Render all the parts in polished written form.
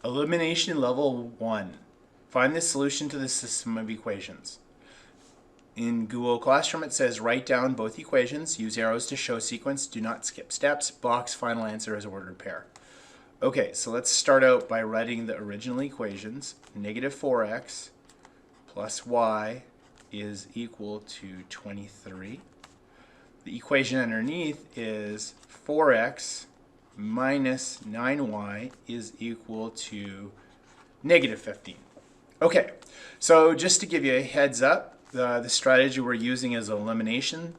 Elimination level 1. Find the solution to the system of equations. In Google Classroom it says write down both equations, use arrows to show sequence, do not skip steps, box final answer as ordered pair. Okay, so let's start out by writing the original equations. Negative 4x plus y is equal to 23. The equation underneath is 4x minus 9y is equal to negative 15. Okay, so just to give you a heads up, the strategy we're using is elimination.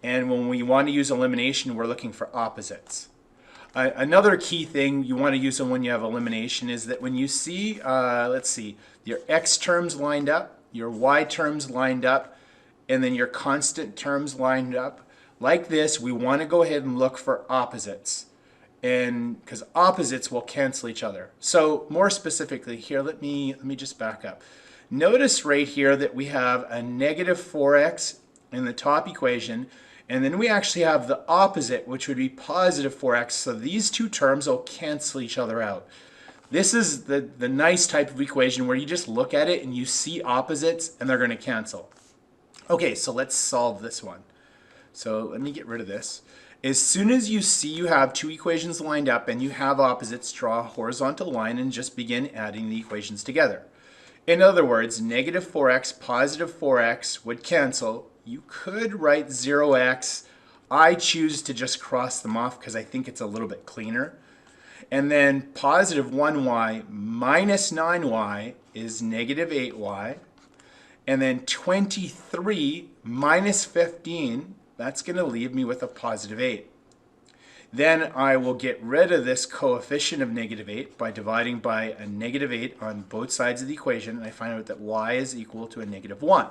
And when we want to use elimination, we're looking for opposites. Another key thing you want to use when you have elimination is that when you see, let's see, your x terms lined up, your y terms lined up, and then your constant terms lined up, like this, we want to go ahead and look for opposites. And because opposites will cancel each other. So more specifically here, let me just back up. Notice right here that we have a negative 4x in the top equation, and then we actually have the opposite, which would be positive 4x. So these two terms will cancel each other out. This is the nice type of equation where you just look at it and you see opposites and they're going to cancel. Okay, so let's solve this one. So let me get rid of this. As soon as you see you have two equations lined up and you have opposites, draw a horizontal line and just begin adding the equations together. In other words, negative 4x, positive 4x would cancel. You could write 0x. I choose to just cross them off because I think it's a little bit cleaner. And then positive 1y minus 9y is negative 8y. And then 23 minus 15, that's going to leave me with a positive 8. Then I will get rid of this coefficient of negative 8 by dividing by a negative 8 on both sides of the equation, and I find out that y is equal to a negative 1.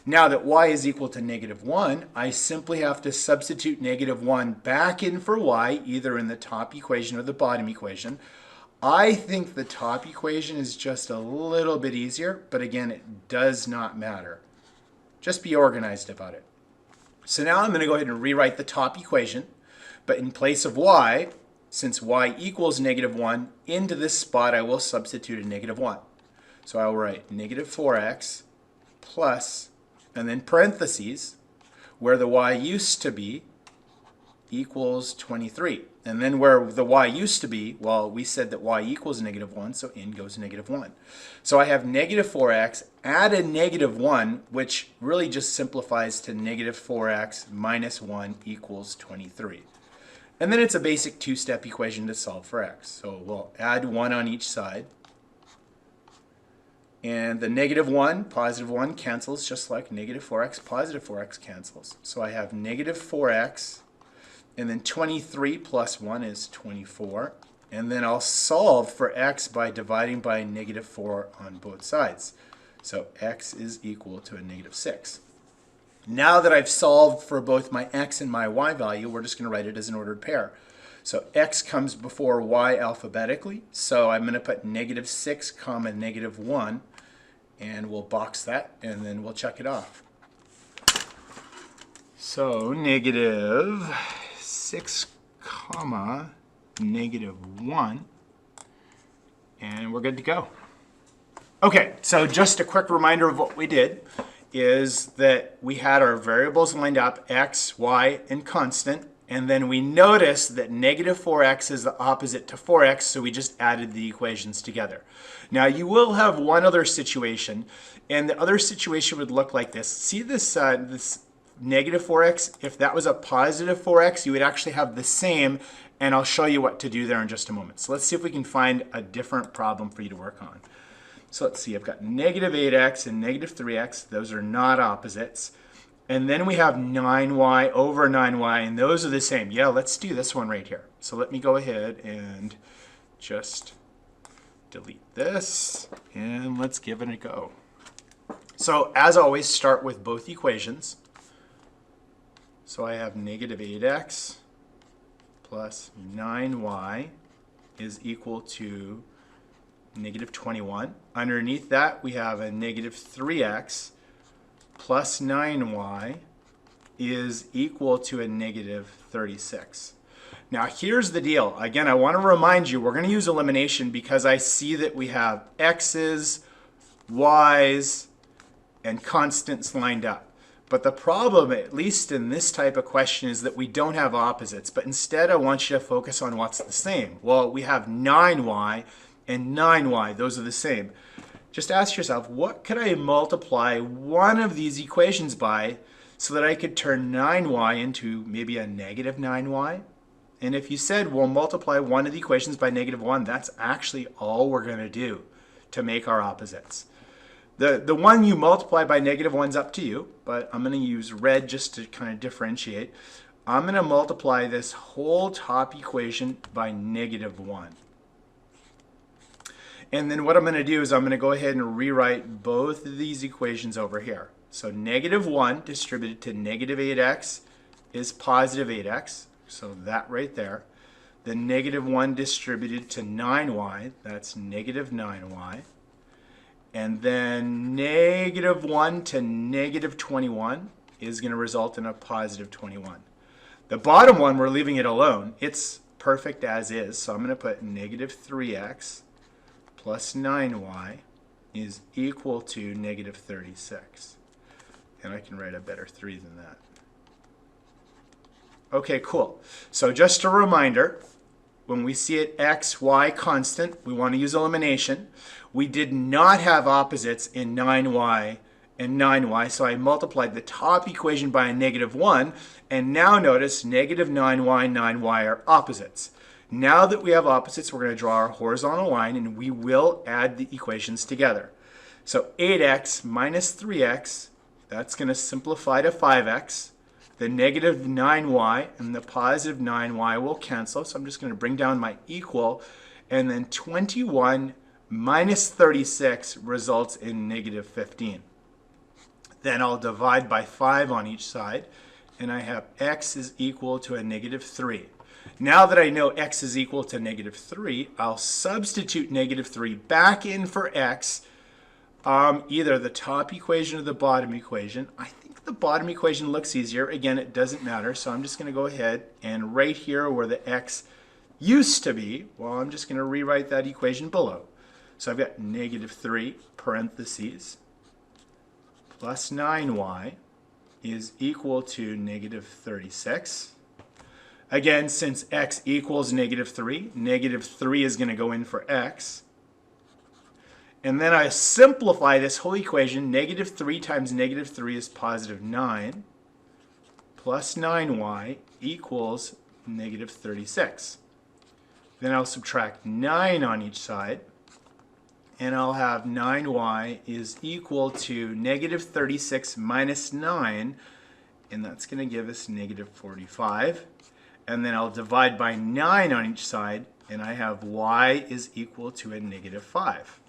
Now that y is equal to negative 1, I simply have to substitute negative 1 back in for y, either in the top equation or the bottom equation. I think the top equation is just a little bit easier, but again, it does not matter. Just be organized about it. So now I'm going to go ahead and rewrite the top equation, but in place of y, since y equals negative 1, into this spot I will substitute a negative 1. So I will write negative 4x plus, and then parentheses, where the y used to be, equals 23. And then where the y used to be, well, we said that y equals negative 1, so in goes negative 1. So I have negative 4x, add a negative 1, which really just simplifies to negative 4x minus 1 equals 23. And then it's a basic two-step equation to solve for x. So we'll add 1 on each side. And the negative 1, positive 1 cancels just like negative 4x, positive 4x cancels. So I have negative 4x, and then 23 plus 1 is 24. And then I'll solve for x by dividing by negative 4 on both sides. So x is equal to a negative 6. Now that I've solved for both my x and my y value, we're just going to write it as an ordered pair. So x comes before y alphabetically, so I'm going to put negative 6 comma negative 1, and we'll box that, and then we'll check it off. So negative 6 comma negative 1, and we're good to go. Okay, so just a quick reminder of what we did is that we had our variables lined up, x, y, and constant, and then we noticed that negative 4x is the opposite to 4x, so we just added the equations together. Now you will have one other situation, and the other situation would look like this. See this, this negative 4x? If that was a positive 4x, you would actually have the same, and I'll show you what to do there in just a moment. So let's see if we can find a different problem for you to work on. So let's see, I've got negative 8x and negative 3x. Those are not opposites. And then we have 9y over 9y, and those are the same. Yeah, let's do this one right here. So let me go ahead and just delete this, and let's give it a go. So as always, start with both equations. So I have negative 8x plus 9y is equal to negative 21. Underneath that, we have a negative 3x plus 9y is equal to a negative 36. Now here's the deal. Again, I want to remind you, we're going to use elimination because I see that we have x's, y's, and constants lined up. But the problem, at least in this type of question, is that we don't have opposites. But instead, I want you to focus on what's the same. Well, we have 9y and 9y. Those are the same. Just ask yourself, what could I multiply one of these equations by so that I could turn 9y into maybe a negative 9y? And if you said, well, multiply one of the equations by -1, that's actually all we're going to do to make our opposites. The one you multiply by -1's up to you, but I'm going to use red just to kind of differentiate. I'm going to multiply this whole top equation by -1. And then what I'm going to do is I'm going to go ahead and rewrite both of these equations over here. So -1 distributed to -8x is positive 8x. So that right there. The -1 distributed to 9y, that's negative 9y. And then -1 to -21 is going to result in a positive 21. The bottom one, we're leaving it alone. It's perfect as is. So I'm going to put -3x plus 9y is equal to -36. And I can write a better 3 than that. Okay, cool. So just a reminder, when we see it x, y constant, we want to use elimination. We did not have opposites in 9y and 9y, so I multiplied the top equation by a -1, and now notice -9y, 9y are opposites. Now that we have opposites, we're going to draw our horizontal line, and we will add the equations together. So 8x minus 3x, that's going to simplify to 5x. The -9y and the positive 9y will cancel, so I'm just going to bring down my equal, and then 21 minus 36 results in -15. Then I'll divide by 5 on each side, and I have x is equal to a -3. Now that I know x is equal to -3, I'll substitute -3 back in for x, either the top equation or the bottom equation. I think the bottom equation looks easier. Again, it doesn't matter, so I'm just going to go ahead and right here where the x used to be, well, I'm just going to rewrite that equation below. So I've got -3 parentheses plus 9y is equal to -36. Again, since x equals -3, -3 is going to go in for x. And then I simplify this whole equation. -3 times -3 is positive 9 plus 9y equals -36. Then I'll subtract 9 on each side, and I'll have 9y is equal to -36 minus 9, and that's going to give us -45. And then I'll divide by 9 on each side, and I have y is equal to a -5.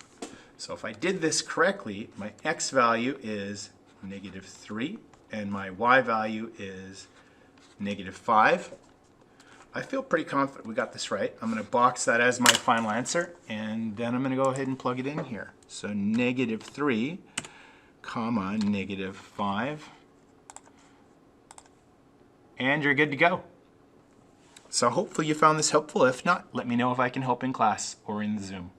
So if I did this correctly, my x value is -3, and my y value is -5. I feel pretty confident we got this right. I'm going to box that as my final answer, and then I'm going to go ahead and plug it in here. So -3, comma, -5, and you're good to go. So hopefully you found this helpful. If not, let me know if I can help in class or in the Zoom.